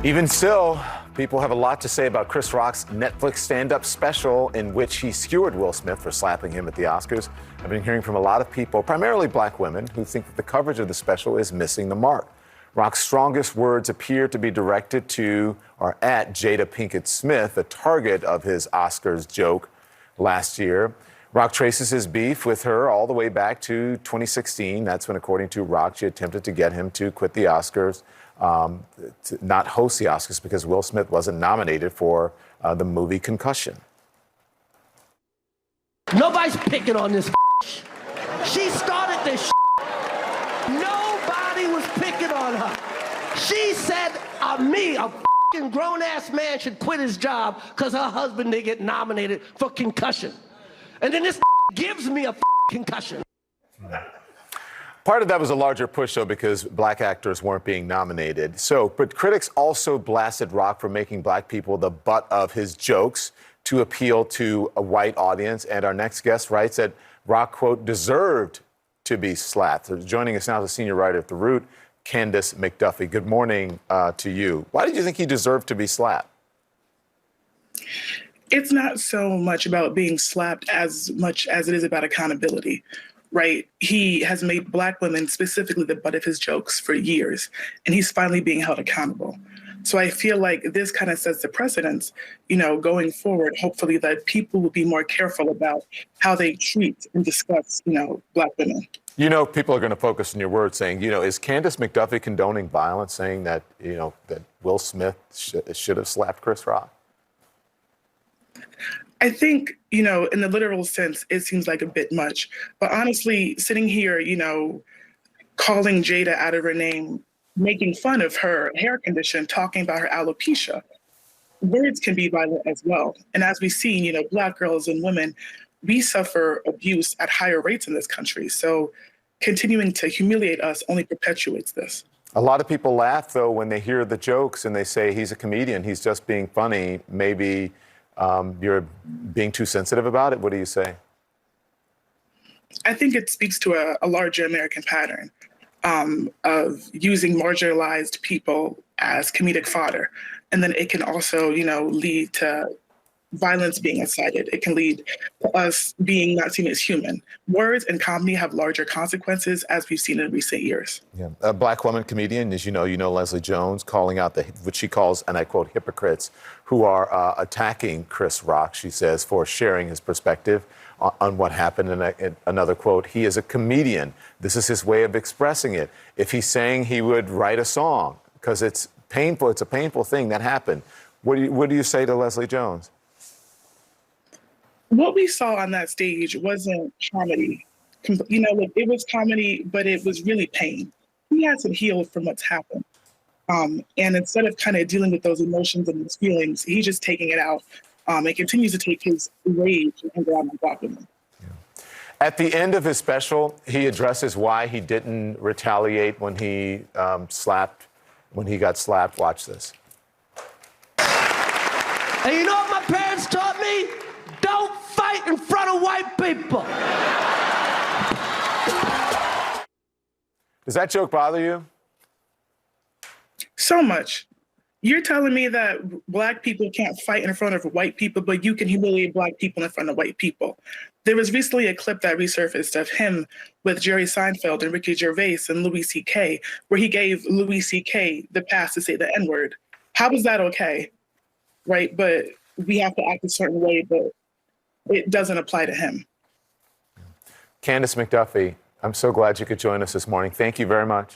Even still, people have a lot to say about Chris Rock's Netflix stand-up special in which he skewered Will Smith for slapping him at the Oscars. I've been hearing from a lot of people, primarily black women, who think that the coverage of the special is missing the mark. Rock's strongest words appear to be directed to or at Jada Pinkett Smith, the target of his Oscars joke last year. Rock traces his beef with her all the way back to 2016. That's when, according to Rock, she attempted to get him to quit the Oscars, to not host the Oscars because Will Smith wasn't nominated for the movie Concussion. Nobody's picking on this. She started this. Nobody was picking on her. She said, me, a grown-ass man, should quit his job because her husband didn't get nominated for Concussion. And then this gives me a concussion. Part of that was a larger push, though, because black actors weren't being nominated. But critics also blasted Rock for making black people the butt of his jokes to appeal to a white audience. And our next guest writes that Rock, quote, deserved to be slapped. So joining us now is a senior writer at The Root, Candace McDuffie. Good morning to you. Why did you think he deserved to be slapped? It's not so much about being slapped as much as it is about accountability, right? He has made black women specifically the butt of his jokes for years, and he's finally being held accountable. So I feel like this kind of sets the precedence, going forward, hopefully that people will be more careful about how they treat and discuss, black women. People are going to focus on your words saying, is Candace McDuffie condoning violence, saying that, that Will Smith should have slapped Chris Rock? I think, in the literal sense, it seems like a bit much. But honestly, sitting here, calling Jada out of her name, making fun of her hair condition, talking about her alopecia, words can be violent as well. And as we've seen, black girls and women, we suffer abuse at higher rates in this country. So continuing to humiliate us only perpetuates this. A lot of people laugh, though, when they hear the jokes and they say he's a comedian, he's just being funny. Maybe you're being too sensitive about it. What do you say? I think it speaks to a larger American pattern of using marginalized people as comedic fodder. And then it can also, lead to violence being incited. It can lead to us being not seen as human. Words and comedy have larger consequences, as we've seen in recent years. Yeah. A black woman comedian, as you know, Leslie Jones, calling out what she calls, and I quote, hypocrites who are attacking Chris Rock, she says, for sharing his perspective on what happened. And another quote, he is a comedian. This is his way of expressing it. If he's saying he would write a song, because it's painful, it's a painful thing that happened. What do you say to Leslie Jones? What we saw on that stage wasn't comedy. It was comedy, but it was really pain. He hasn't healed from what's happened. And instead of kind of dealing with those emotions and those feelings, he's just taking it out and continues to take his rage and anger on black women. At the end of his special, he addresses why he didn't retaliate when he got slapped. Watch this. And you know what my parents taught me? Don't fight in front of white people. Does that joke bother you? So much. You're telling me that black people can't fight in front of white people, but you can humiliate black people in front of white people. There was recently a clip that resurfaced of him with Jerry Seinfeld and Ricky Gervais and Louis C.K., where he gave Louis C.K. the pass to say the N-word. How is that okay? Right? But we have to act a certain way, but it doesn't apply to him. Candace McDuffie, I'm so glad you could join us this morning. Thank you very much.